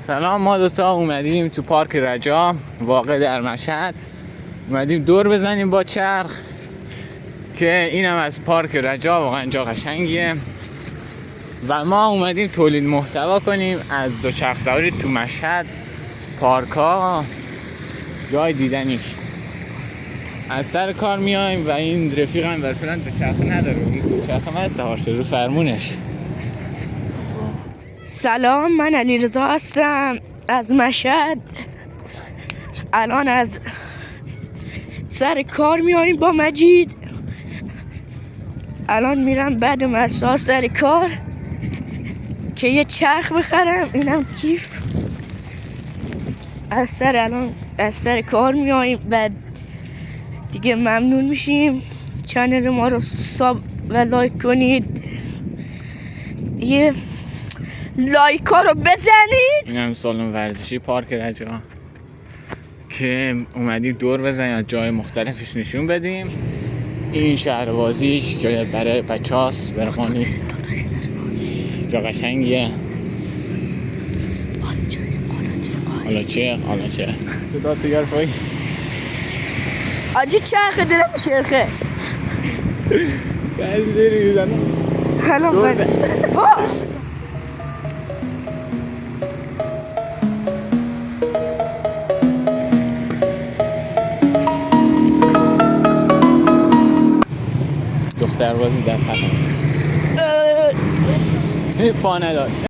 سلام، ما دوتا اومدیم تو پارک رجا واقع در مشهد. اومدیم دور بزنیم با چرخ که اینم از پارک رجا. واقعا جا قشنگیه و ما اومدیم تولید محتوا کنیم از دوچرخ سواری تو مشهد. پارک ها جای دیدنیش. از سر کار میایم و این رفیقم برفرند دوچرخه نداره، این دوچرخه من سوار رو فرمونش. سلام، من علیرضا هستم از مشهد. الان از سر کار میاییم با مجید. الان میرم بعد مسا سر کار که یه چرخ بخرم. اینم کیف. از سر کار میاییم بعد دیگه ممنون میشیم چنل ما رو ساب و لایک کنید. یه لایک ها رو بزنید. این هم سالن ورزشی پارک رجا که اومدیم دور بزنیم، از جای مختلفش نشون بدیم. این شهروازیش که برای بچه هاست، برقا نیست. جا قشنگیه. حالا چه؟ صدا تیگر پایی آجی چرخه دارم چرخه بعضی داری میزنم. حالا بده دختر بازی در سفر پا نداد.